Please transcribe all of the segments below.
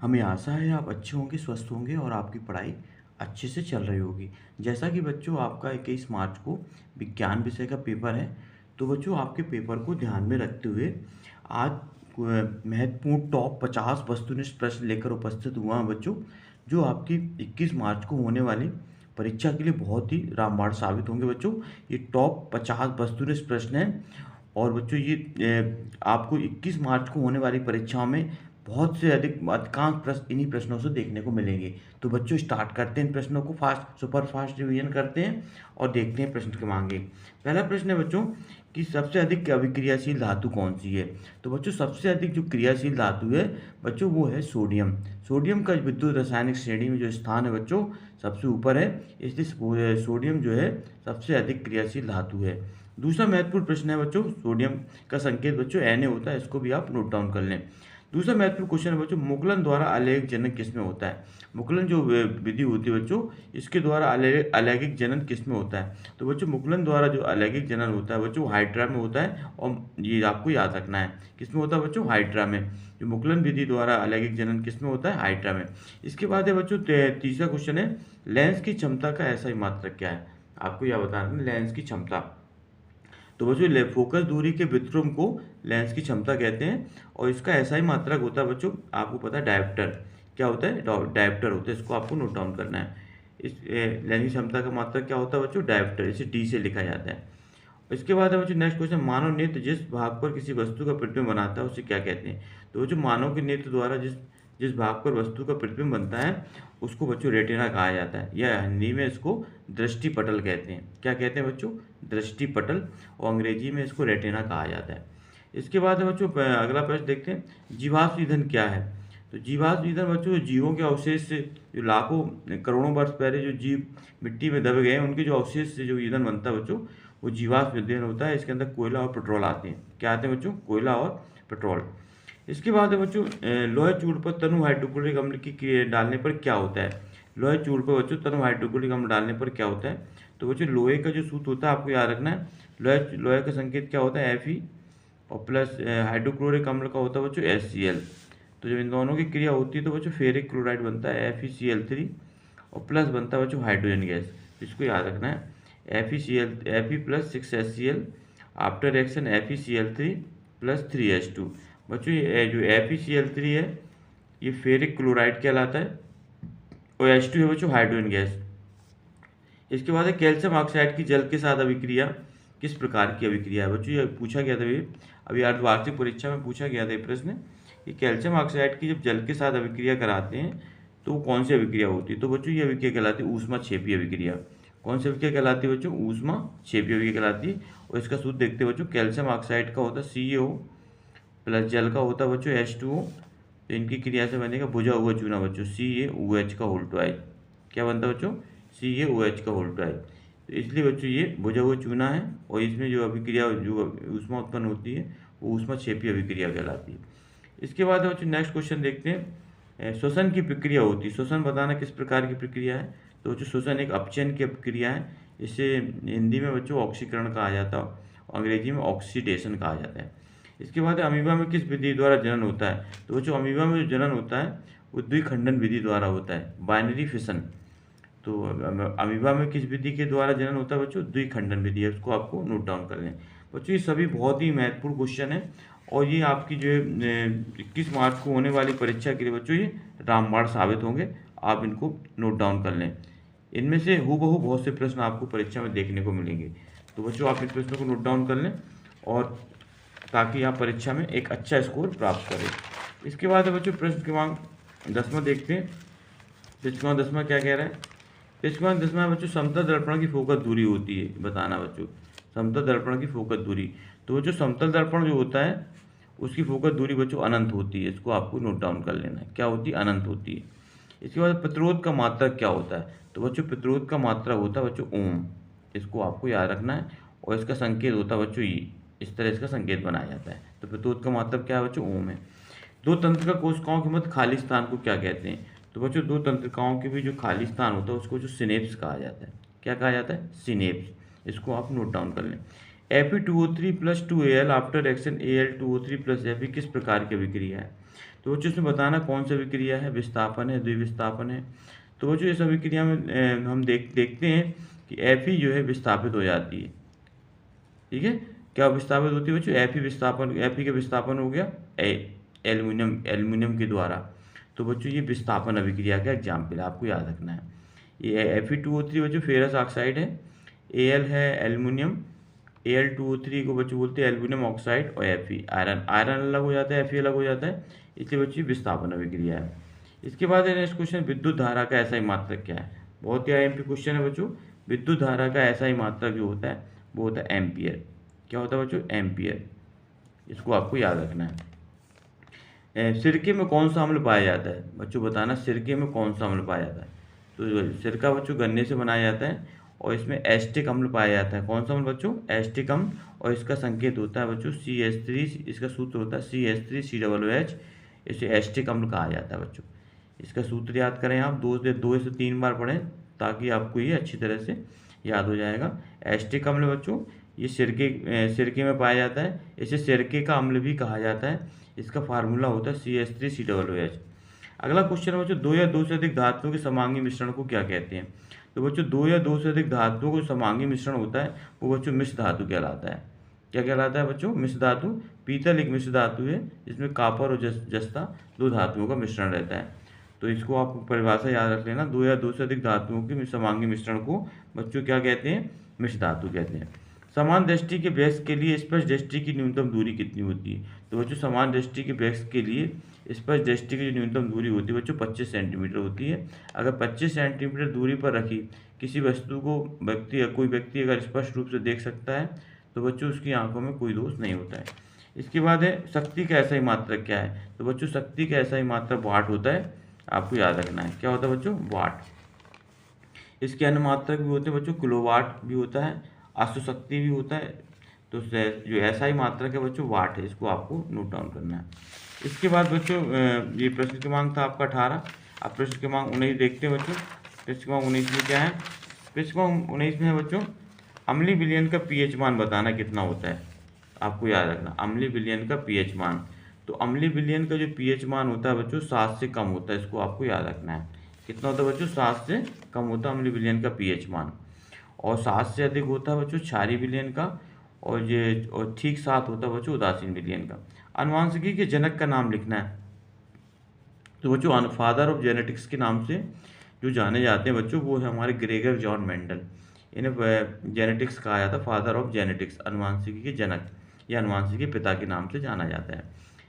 हमें आशा है आप अच्छे होंगे, स्वस्थ होंगे और आपकी पढ़ाई अच्छे से चल रही होगी। जैसा कि बच्चों आपका 21 मार्च को विज्ञान विषय का पेपर है, तो बच्चों आपके पेपर को ध्यान में रखते हुए आज महत्वपूर्ण टॉप 50 वस्तुनिष्ठ प्रश्न लेकर उपस्थित हुआ हूँ बच्चों, जो आपकी 21 मार्च को होने वाली परीक्षा के लिए बहुत ही रामबाण साबित होंगे बच्चों। ये टॉप 50 वस्तुनिष्ठ प्रश्न हैं और बच्चों ये आपको 21 मार्च को होने वाली परीक्षाओं में बहुत से अधिकांश प्रश्न इन्हीं प्रश्नों से देखने को मिलेंगे। तो बच्चों स्टार्ट करते हैं इन प्रश्नों को सुपर फास्ट रिवीजन करते हैं और देखते हैं प्रश्न क्रमांक 1। पहला प्रश्न है बच्चों कि सबसे अधिक अभिक्रियाशील धातु कौन सी है। तो बच्चों सबसे अधिक जो क्रियाशील धातु है बच्चों वो है सोडियम। सोडियम का विद्युत रासायनिक श्रेणी में जो स्थान है बच्चों सबसे ऊपर है, इसलिए सोडियम जो है सबसे अधिक क्रियाशील धातु है। दूसरा महत्वपूर्ण प्रश्न है बच्चों, सोडियम का संकेत बच्चों Na होता है, इसको भी आप नोट डाउन कर लें। दूसरा महत्वपूर्ण क्वेश्चन है बच्चों, मुकुलन द्वारा अलैंगिक जनन किसमें होता है। मुकुलन जो विधि होती है बच्चों, इसके द्वारा अलैंगिक जनन किसमें होता है। तो बच्चों मुकुलन द्वारा जो अलैंगिक जनन होता है बच्चों हाइड्रा में होता है, और ये आपको याद रखना है किसमें होता है बच्चों, हाइड्रा में। जो मुकुलन विधि द्वारा अलैंगिक जनन किसमें होता है, हाइड्रा में। इसके बाद है बच्चों तीसरा क्वेश्चन है, लेंस की क्षमता का ऐसा ही मात्रक क्या है। आपको यह बताना है लेंस की क्षमता। तो बच्चों फोकस दूरी के वितरण को लेंस की क्षमता कहते हैं, और इसका ऐसा ही मात्रक होता है बच्चों, आपको पता है डायोप्टर। क्या होता है, डायोप्टर होता है, इसको आपको नोट डाउन करना है। इस लेंस की क्षमता का मात्रक क्या होता है बच्चों, डायोप्टर, इसे डी से लिखा जाता है। इसके बाद है बच्चों नेक्स्ट क्वेश्चन, मानव नेत्र जिस भाग पर किसी वस्तु का प्रतिबिंब बनाता है उसे क्या कहते हैं। तो बच्चों मानव के नेत्र द्वारा जिस जिस भाग पर वस्तु का प्रतिबिंब बनता है उसको बच्चों रेटिना कहा जाता है, या हिंदी में इसको दृष्टिपटल कहते हैं। क्या कहते हैं बच्चों, दृष्टिपटल, और अंग्रेजी में इसको रेटिना कहा जाता है। इसके बाद है बच्चों अगला प्रश्न देखते हैं, जीवाश्म ईंधन क्या है। तो जीवाश्म ईंधन बच्चों जीवों के अवशेष से, जो लाखों करोड़ों वर्ष पहले जो जीव मिट्टी में दबे गए हैं उनके जो अवशेष से जो ईंधन बनता है बच्चों वो जीवाश्म ईंधन होता है। इसके अंदर कोयला और पेट्रोल आते हैं। क्या आते हैं बच्चों, कोयला और पेट्रोल। इसके बाद है बच्चों लोहे चूर्ण पर तनु हाइड्रोक्लोरिक अम्ल की डालने पर क्या होता है। लोहे चूर्ण पर बच्चों तनु हाइड्रोक्लोरिक अम्ल डालने पर क्या होता है। तो बच्चों लोहे का जो सूत्र होता है आपको याद रखना है, लोहे का संकेत क्या होता है, Fe, और प्लस हाइड्रोक्लोरिक अम्ल का होता है बच्चों HCl। तो जब इन दोनों की क्रिया होती है तो बच्चों फेरिक क्लोराइड बनता है FeCl3, और प्लस बनता है बच्चों हाइड्रोजन गैस। इसको याद रखना है Fe plus 6HCl after reaction FeCl3 plus 3H2। बच्चों ये जो FeCl3 है ये फेरिक क्लोराइड कहलाता है, और H2 है बच्चों हाइड्रोजन गैस। इसके बाद है कैल्शियम ऑक्साइड की जल के साथ अभिक्रिया किस प्रकार की अभिक्रिया है। बच्चों ये पूछा गया था, अभी अर्धवार्षिक परीक्षा में पूछा गया था ये प्रश्न कि कैल्शियम ऑक्साइड की जब जल के साथ अभिक्रिया कराते हैं तो कौन सी अभिक्रिया होती है। तो बच्चों ये अभिक्रिया कहलाती है ऊष्माक्षेपी अभिक्रिया। कौन सी अभिक्रिया कहलाती है बच्चों, ऊष्माक्षेपी अभिक्रिया कहलाती है। और इसका सूत्र देखते हैं बच्चों, कैल्शियम ऑक्साइड का होता है CaO प्लस जल का होता है बच्चों H2O। तो इनकी क्रिया से बनेगा बुझा हुआ चूना बच्चों CaOH का होल ट्वाइस। क्या बनता है बच्चों, CaOH का होल ट्वाइस। तो इसलिए बच्चों ये बुझा हुआ चूना है, और इसमें जो अभिक्रिया जो ऊष्मा उत्पन्न होती है वो ऊष्माक्षेपी अभिक्रिया कहलाती है। इसके बाद बच्चों नेक्स्ट क्वेश्चन देखते हैं, श्वसन की प्रक्रिया होती है। श्वसन बताना किस प्रकार की प्रक्रिया है। तो बच्चों श्वसन एक अपचयन की प्रक्रिया है, इसे हिंदी में बच्चों ऑक्सीकरण कहा जाता है, और अंग्रेजी में ऑक्सीडेशन कहा जाता है। इसके बाद अमीबा में किस विधि द्वारा जनन होता है। तो बच्चों अमीबा में जो जनन होता है वो द्विखंडन विधि द्वारा होता है, बाइनरी फिशन। तो अमीबा में किस विधि के द्वारा जनन होता है बच्चों, द्विखंडन विधि है, उसको आपको नोट डाउन कर लें। बच्चों ये सभी बहुत ही महत्वपूर्ण क्वेश्चन है, और ये आपकी जो है 21 मार्च को होने वाली परीक्षा के लिए बच्चों ये रामबाण साबित होंगे। आप इनको नोट डाउन कर लें। इनमें से हूबहू बहुत से प्रश्न आपको परीक्षा में देखने को मिलेंगे। तो बच्चों आप इन प्रश्नों को नोट डाउन कर लें, और ताकि आप परीक्षा में एक अच्छा स्कोर प्राप्त करें। इसके बाद बच्चों प्रश्न क्रमांक 10वां देखते हैं। प्रश्न क्रमांक 10वां क्या कह रहा है। प्रश्न क्रमांक 10वां बच्चों समतल दर्पण की फोकस दूरी होती है, बताना बच्चों समतल दर्पण की फोकस दूरी। तो बच्चों समतल दर्पण जो होता है उसकी फोकस दूरी बच्चों अनंत होती है, इसको आपको नोट डाउन कर लेना है। क्या होती है, अनंत होती है। इसके बाद प्रतिरोध का मात्रक क्या होता है। तो बच्चों प्रतिरोध का मात्रा होता है बच्चों ओम, इसको आपको याद रखना है, और इसका संकेत होता है बच्चों ये, इस तरह इसका संकेत बनाया जाता है। तो प्रतिरोध का मात्रक क्या है बच्चों, ओम है। दो तंत्रिका कोशिकाओं के मध्य खाली स्थान को क्या कहते हैं। तो बच्चों दो तंत्रिकाओं के भी जो खाली स्थान होता है उसको जो सिनेप्स कहा जाता है। क्या कहा जाता है, सिनेप्स। इसको आप नोट डाउन कर लें। Fe2O3 plus 2Al after action Al2O3 plus Fe किस प्रकार की अभिक्रिया है। तो बच्चों इसमें बताना कौन सा अभिक्रिया है, विस्थापन है, द्विविस्थापन है। तो बच्चों इस अभिक्रिया में हम देखते हैं कि Fe जो है विस्थापित हो जाती है, ठीक है। क्या विस्थापित होती है बच्चों? Fe विस्थापन, Fe का विस्थापन हो गया एल्यूमिनियम के द्वारा। तो बच्चों ये विस्थापन अभिक्रिया का एग्जाम्पल है, आपको याद रखना है। ये Fe2O3 बच्चों फेरस ऑक्साइड है, Al है एल्यूमिनियम, Al2O3 को बच्चों बोलते हैं एल्यूमिनियम ऑक्साइड, और Fe आयरन, आयरन अलग हो जाता है, Fe अलग हो जाता है, इसलिए बच्चों विस्थापन अभिक्रिया है। इसके बाद है नेक्स्ट क्वेश्चन, विद्युत धारा का एसआई मात्रक क्या है? बहुत ही आईएमपी क्वेश्चन है बच्चों। विद्युत धारा का एसआई मात्रक जो होता है वो होता है एम्पियर। क्या होता है बच्चों? एम्पियर। इसको आपको याद रखना है। सिरके में कौन सा अम्ल पाया जाता है? बच्चों बताना सिरके में कौन सा अम्ल पाया जाता है? तो सिरका बच्चों गन्ने से बनाया जाता है, और इसमें एस्टिक अम्ल पाया जाता है। कौन सा अम्ल बच्चों? एस्टिक अम्ल। और इसका संकेत होता है बच्चों CH3, इसका सूत्र होता है CH3COOH। इसे एस्टिक अम्ल कहा जाता है बच्चों। इसका सूत्र याद करें आप, 2 से 3 बार पढ़ें ताकि आपको ये अच्छी तरह से याद हो जाएगा। एस्टिक अम्ल बच्चों ये सिरके में पाया जाता है, इसे सिरके का अम्ल भी कहा जाता है। इसका फार्मूला होता है CH3COOH। अगला क्वेश्चन है बच्चों, 2 या 2 से अधिक धातुओं के समांगी मिश्रण को क्या कहते हैं? तो बच्चों 2 या 2 से अधिक धातुओं को समांगी मिश्रण होता है वो बच्चों मिश्र धातु कहलाता है। क्या कहलाता है बच्चों? मिश्र धातु। पीतल एक मिश्र धातु है जिसमें कॉपर और जस्ता 2 धातुओं का मिश्रण रहता है। तो इसको आप परिभाषा याद रख लेना, 2 या 2 से अधिक धातुओं के समांगी मिश्रण को बच्चों क्या कहते हैं? मिश्र धातु कहते हैं। समान दृष्टि के वृत्त के लिए स्पर्श दृष्टि की न्यूनतम दूरी कितनी होती है? तो बच्चों समान दृष्टि के वृत्त के लिए स्पर्श दृष्टि की जो न्यूनतम दूरी होती है बच्चों 25 सेंटीमीटर होती है। अगर 25 सेंटीमीटर दूरी पर रखी किसी वस्तु को कोई व्यक्ति अगर स्पष्ट रूप से देख सकता है तो बच्चों उसकी आंखों में कोई दोष नहीं होता है। इसके बाद है शक्ति का एसआई मात्रक क्या है? तो बच्चों शक्ति का एसआई मात्रक वाट होता है, आपको याद रखना है। क्या होता है बच्चों? वाट। इसके अन्य मात्रक भी होते हैं बच्चों, किलोवाट भी होता है, अश्वशक्ति भी होता है। तो जो एसआई मात्रक है बच्चों वाट है, इसको आपको नोट डाउन करना है। इसके बाद बच्चों ये प्रश्न क्रमांक था आपका 18। अब प्रश्न क्रमांक 19 देखते हैं बच्चों। प्रश्न क्रमांक 19 में क्या है? प्रश्न क्रमांक 19 में है बच्चों, अम्लीय विलयन का पीएच मान बताना कितना होता है? आपको याद रखना अम्लीय विलयन का पीएच मान। तो अम्लीय विलयन का जो पीएच मान होता है बच्चों 7 से कम होता है, इसको आपको याद रखना है। कितना होता है बच्चों? 7 से कम होता है अम्लीय विलयन का पीएच मान। और 7 से अधिक होता है बच्चों क्षारीय विलयन का, और ठीक 7 होता है बच्चों उदासीन विलयन का। आनुवांशिकी के जनक का नाम लिखना है। तो बच्चों फादर ऑफ जेनेटिक्स के नाम से जो जाने जाते हैं बच्चों वो है हमारे ग्रेगर जॉन मेंडल। इन्हें जेनेटिक्स कहा जाता है, फादर ऑफ जेनेटिक्स, अनुवांशिकी के जनक या अनुवांशिकी के पिता के नाम से जाना जाता है।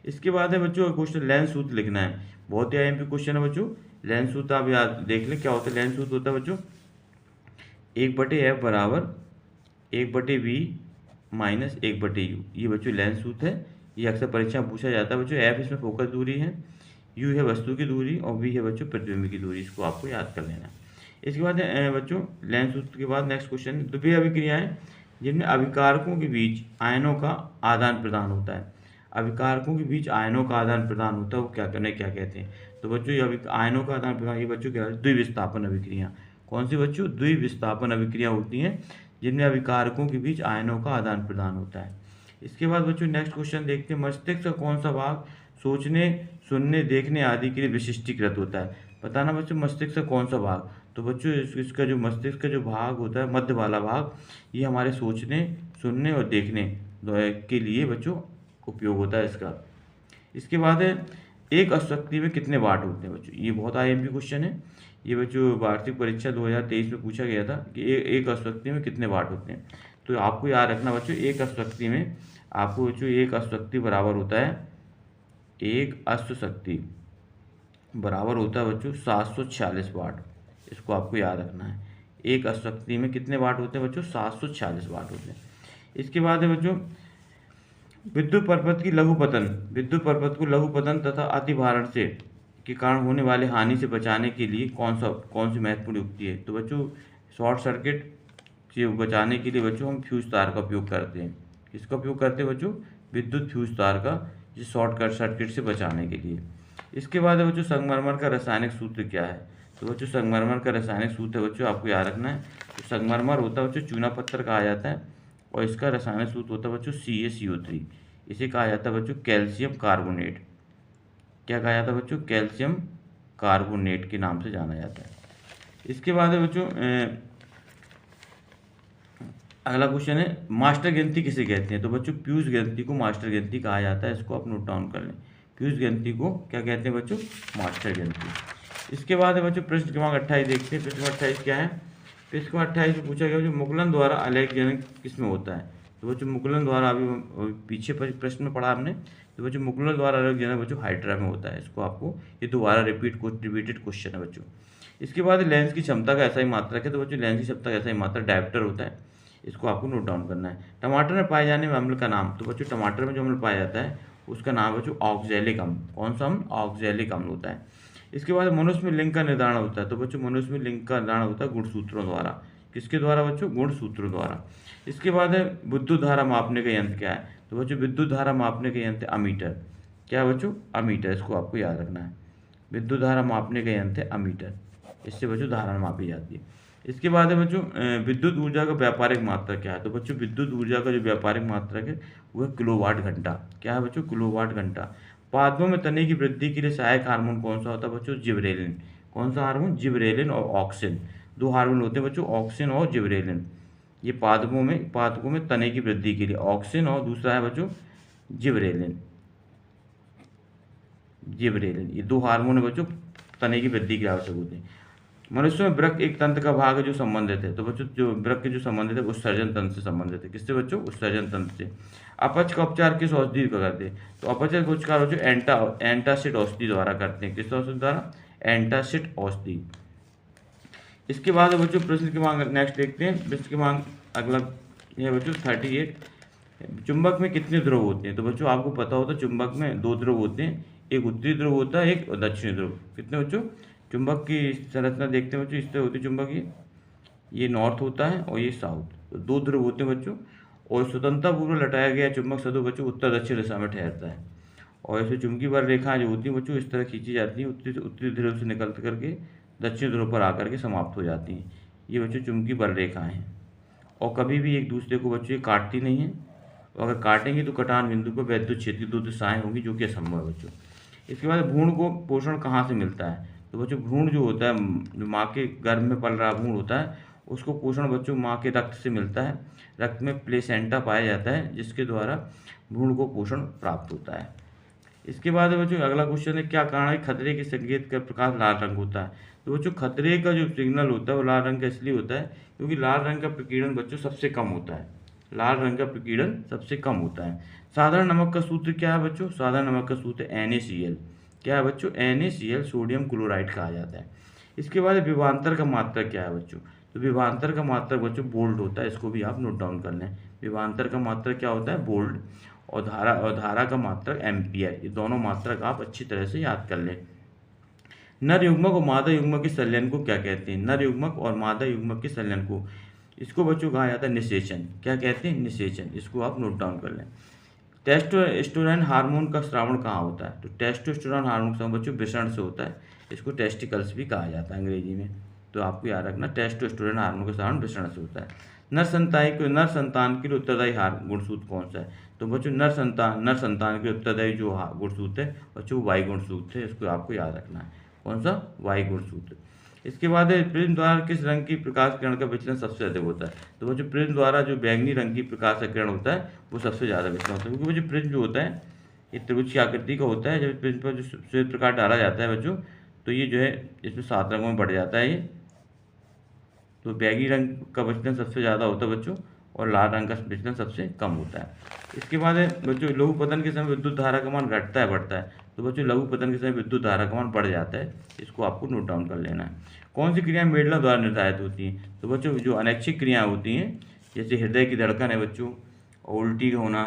इसके बाद है बच्चों क्वेश्चन लेंस सूत्र लिखना है। बहुत ही आईएमपी क्वेश्चन है बच्चों। लेंस सूत्र आप याद देख लें क्या होता है। लेंस सूत्र होता है बच्चों 1/f बराबर 1/v माइनस 1/u। ये बच्चों लेंस सूत्र है, ये अक्सर परीक्षा में पूछा जाता है बच्चों। f इसमें फोकस दूरी है, u है वस्तु की दूरी, और v है बच्चों प्रतिबिंब की दूरी। इसको आपको याद कर लेना। इसके बाद बच्चों लेंस सूत्र के बाद नेक्स्ट क्वेश्चन, द्वितीय अभिक्रियाएं जिनमें अभिकारकों के बीच आयनों का आदान प्रदान होता है। अभिकारकों के बीच आयनों का आदान प्रदान होता है वो क्या कहते हैं? तो बच्चों ये आयनों का आदान प्रदान ये बच्चों क्या है? द्विविस्थापन अभिक्रिया। कौन सी बच्चों? द्विविस्थापन अभिक्रिया होती हैं जिनमें अभिकारकों के बीच आयनों का आदान प्रदान होता है। इसके बाद बच्चों नेक्स्ट क्वेश्चन देखते हैं, मस्तिष्क का कौन सा भाग सोचने, सुनने, देखने आदि के लिए विशिष्टीकृत होता है? बताना बच्चों मस्तिष्क का कौन सा भाग। तो बच्चों इसका जो मस्तिष्क का जो भाग होता है मध्य वाला भाग, ये हमारे सोचने, सुनने और देखने के लिए बच्चों उपयोग होता है इसका। इसके बाद है एक अश्वशक्ति में कितने वाट होते हैं बच्चों? ये बहुत आईएमपी क्वेश्चन है। ये बच्चों वार्षिक परीक्षा 2023 में पूछा गया था कि एक अश्वशक्ति में कितने वाट होते हैं। तो आपको याद रखना बच्चों एक अश्वशक्ति में आपको बच्चों एक अश्वशक्ति बराबर होता है, एक अश्वशक्ति बराबर होता है बच्चों 746 वाट। इसको आपको याद रखना है। एक अश्वशक्ति में कितने वाट होते हैं बच्चों? 746 वाट होते हैं। इसके बाद है बच्चों विद्युत परपथ की लघुपतन। विद्युत परपथ को लघुपतन तथा अतिभारण से के कारण होने वाले हानि से बचाने के लिए कौन सी महत्वपूर्ण युक्ति है? तो बच्चों शॉर्ट सर्किट से बचाने के लिए बच्चों हम फ्यूज तार का उपयोग करते हैं। किसका उपयोग करते हैं बच्चों? विद्युत फ्यूज तार का, जिस शॉर्ट सर्किट से बचाने के लिए। इसके बाद है बच्चों संगमरमर का रासायनिक सूत्र क्या है? तो बच्चों संगमरमर का रासायनिक सूत्र है बच्चों आपको याद रखना है। तो संगमरमर होता है बच्चों चूना पत्थर कहा जाता है, और इसका रासायनिक सूत्र होता है बच्चों CaCO3। इसे कहा जाता है बच्चों कैल्शियम कार्बोनेट। क्या कहा जाता है बच्चों, कैल्शियम कार्बोनेट के नाम से जाना जाता है। इसके बाद है बच्चों अगला क्वेश्चन है मास्टर ग्रंथि किसे कहते हैं। तो बच्चों पीयूष ग्रंथि को मास्टर ग्रंथि कहा जाता है, इसको आप नोट डाउन कर लें। पीयूष ग्रंथि को क्या कहते हैं बच्चों, मास्टर ग्रंथि। इसके बाद है बच्चों प्रश्न क्रमांक 28 देखते हैं। प्रश्न 28 क्या है, प्रश्न क्रमांक 28 में पूछा गया जो मुकुलन द्वारा आलेखजनक किसमें होता है। तो बच्चों मुकुलन द्वारा अभी पीछे प्रश्न में पढ़ा हमने। तो बच्चों मुकुलन द्वारा आलेखजनक बच्चों हाइड्रा में होता है। इसको आपको ये दोबारा रिपीटेड क्वेश्चन है बच्चों। इसके बाद लेंस की क्षमता का ऐसा ही मात्रक है। तो बच्चों लेंस की क्षमता का ऐसा ही मात्रक डायप्टर होता है, इसको आपको नोट डाउन करना है। टमाटर में पाए जाने वाले अम्ल का नाम। तो बच्चों टमाटर में जो अम्ल पाया जाता है उसका नाम बच्चों ऑक्जेलिक अम्ल। कौन सा अम्ल, ऑक्जेलिक अम्ल होता है। इसके बाद मनुष्य में लिंग का निर्धारण होता है। तो बच्चों मनुष्य में लिंग का निर्धारण होता है गुणसूत्रों द्वारा। किसके द्वारा बच्चों, गुणसूत्रों द्वारा। इसके बाद है विद्युत धारा मापने का यंत्र क्या है। तो बच्चों विद्युत धारा मापने का यंत्र अमीटर। क्या है बच्चों, अमीटर। इसको आपको याद रखना है। विद्युत धारा मापने का यंत्र है अमीटर, इससे बच्चों धारा मापी जाती है। इसके बाद है बच्चों विद्युत ऊर्जा का व्यापारिक मात्रक क्या है। तो बच्चों विद्युत ऊर्जा का जो व्यापारिक मात्रक है वह किलोवाट घंटा। क्या है बच्चों, किलोवाट घंटा। पादपों में तने की वृद्धि के लिए सहायक हार्मोन कौन सा होता है बच्चों, जिबरेलिन। कौन सा हार्मोन, जिबरेलिन और ऑक्सिन। दो हार्मोन होते हैं बच्चों, ऑक्सिन और जिबरेलिन। ये पादपों में तने की वृद्धि के लिए ऑक्सिन, और दूसरा है बच्चों जिबरेलिन। जिबरेलिन, ये दो हार्मोन है बच्चों तने की वृद्धि के आवश्यक होते हैं। मनुष्य में वृक्क एक तंत्र का भाग है जो संबंधित है। तो बच्चों जो वृक्क जो संबंधित है उत्सर्जन तंत्र से संबंधित है। किससे बच्चों, उत्सर्जन तंत्र से। अपच का उपचार किस औषधि का करते हैं। तो अपच का उपचार बच्चों एंटासिड औषधि द्वारा करते हैं। किस औषधि द्वारा, एंटासिड औषधि। इसके बाद बच्चों प्रश्न की मांग नेक्स्ट देखते हैं। प्रश्न की मांग अगला यह बच्चों 38, चुंबक में कितने ध्रुव होते हैं। तो बच्चों आपको पता होता है चुंबक में दो ध्रुव होते हैं, एक उत्तरी ध्रुव होता है, एक दक्षिणी ध्रुव। कितने बच्चों, चुंबक की संरचना देखते हैं बच्चों, इस तरह होती है चुंबक, ये नॉर्थ होता है और ये साउथ। तो दो ध्रुव होते हैं बच्चों, और स्वतंत्रतापूर्वक लटाया गया चुंबक सदैव बच्चों उत्तर दक्षिण दिशा में ठहरता है। और ऐसे चुंबकीय बल रेखाएं जो होती हैं बच्चों इस तरह खींची जाती हैं, उत्तरी ध्रुव से निकल करके दक्षिण ध्रुव पर आकर के समाप्त हो जाती हैं। ये बच्चों चुंबकीय बल रेखाएं हैं, और कभी भी एक दूसरे को बच्चों ये काटती नहीं है। अगर काटेंगे तो कटान बिंदु पर वैद्युत क्षेत्र की दो दिशाएं होंगी, जो कि असंभव है बच्चों। इसके बाद भ्रूण को पोषण कहाँ से मिलता है। तो बच्चों भ्रूण जो होता है, जो माँ के गर्भ में पल रहा भ्रूण होता है, उसको पोषण बच्चों माँ के रक्त से मिलता है। रक्त में प्लेसेंटा पाया जाता है, जिसके द्वारा भ्रूण को पोषण प्राप्त होता है। इसके बाद बच्चों अगला क्वेश्चन है क्या कारण है खतरे के संकेत का प्रकाश लाल रंग होता है। तो बच्चों खतरे का जो सिग्नल होता है वो लाल रंग का इसलिए होता है क्योंकि लाल रंग का प्रकीर्णन बच्चों सबसे कम होता है। लाल रंग का प्रकीर्णन सबसे कम होता है। साधारण नमक का सूत्र क्या है बच्चों, साधारण नमक का सूत्र NaCl। क्या है बच्चों, NaCl, सोडियम क्लोराइड कहा जाता है। इसके बाद विभवांतर का मात्रक क्या है बच्चों। तो विभवांतर का मात्रक बच्चों बोल्ट होता है, इसको भी आप नोट डाउन कर लें। विभवांतर का मात्रक क्या होता है, बोल्ट। और धारा का मात्रक एम्पियर। ये दोनों मात्रक आप अच्छी तरह से याद कर लें। नर युग्मक और मादा युग्मक के संलयन को क्या कहते हैं। नर युग्मक और मादा युग्मक के संलयन को, इसको बच्चों कहा जाता है निषेचन। क्या कहते हैं, निषेचन। इसको आप नोट डाउन कर लें। टेस्टोस्टेरोन हार्मोन का स्रावण कहाँ होता है। तो टेस्टोस्टेरोन हार्मोन का स्रावण बच्चों वृषण से होता है, इसको टेस्टिकल्स भी कहा जाता है अंग्रेजी में। तो आपको याद रखना टेस्टोस्टेरोन हार्मोन का स्रावण वृषण से होता है। नर संतान के लिए उत्तरदायी गुणसूत्र कौन सा है। तो बच्चों नर संतान के उत्तरदायी जो गुणसूत्र है बच्चों वाई गुणसूत्र है, इसको आपको याद रखना है। कौन सा, वाई गुणसूत्र। इसके बाद प्रिज्म द्वारा किस रंग की प्रकाश किरण का विचलन सबसे अधिक होता है। तो बच्चों प्रिज्म द्वारा जो बैंगनी रंग की प्रकाश किरण होता है वो सबसे ज़्यादा विचलन होता है, क्योंकि बच्चों प्रिज्म जो होता है ये त्रिभुज की आकृति का होता है। जब प्रिज्म पर जो श्वेत प्रकाश डाला जाता है बच्चों, तो ये जो है इसमें 7 रंगों में बढ़ जाता है ये। तो बैंगनी रंग का विचलन सबसे ज़्यादा होता है बच्चों, और लाल रंग का विचलन सबसे कम होता है। इसके बाद बच्चों लघु पतन के समय विद्युत धारा का मान घटता है बढ़ता है। तो बच्चों लघु पतन के समय विद्युत धारा का मान बढ़ जाता है, इसको आपको नोट डाउन कर लेना है। कौन सी क्रियाएं मेडला द्वारा निर्धारित होती हैं। तो बच्चों जो अनैच्छिक क्रियाएं होती हैं, जैसे हृदय की धड़कन है बच्चों, और उल्टी होना,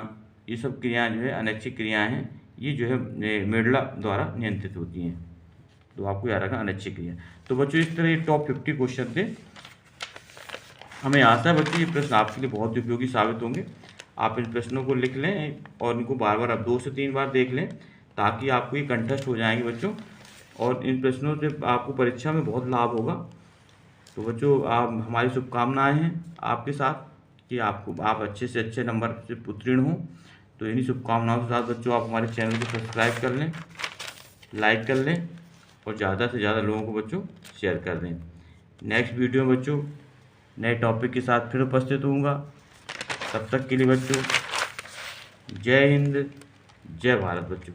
ये सब क्रियाएं जो है अनैच्छिक क्रियाएं हैं, ये जो है मेडला द्वारा नियंत्रित होती हैं। तो आपको याद रखना अनैच्छिक क्रिया। तो बच्चों इस तरह ये टॉप 50 क्वेश्चन थे। हमें आशा है बच्चों ये प्रश्न आपके लिए बहुत उपयोगी साबित होंगे। आप इन प्रश्नों को लिख लें और इनको बार बार आप 2 से 3 बार देख लें, ताकि आपको ये कंठस्थ हो जाएंगे बच्चों, और इन प्रश्नों से आपको परीक्षा में बहुत लाभ होगा। तो बच्चों आप, हमारी शुभकामनाएं हैं आपके साथ कि आप अच्छे से अच्छे नंबर से उत्तीर्ण हों। तो इन्हीं शुभकामनाओं के साथ बच्चों आप हमारे चैनल को सब्सक्राइब कर लें। लाइक कर लें और ज़्यादा से ज़्यादा लोगों को बच्चों शेयर कर दें। नेक्स्ट वीडियो में बच्चों नए टॉपिक के साथ फिर उपस्थित होऊंगा। तब तक के लिए बच्चों जय हिंद, जय भारत बच्चों।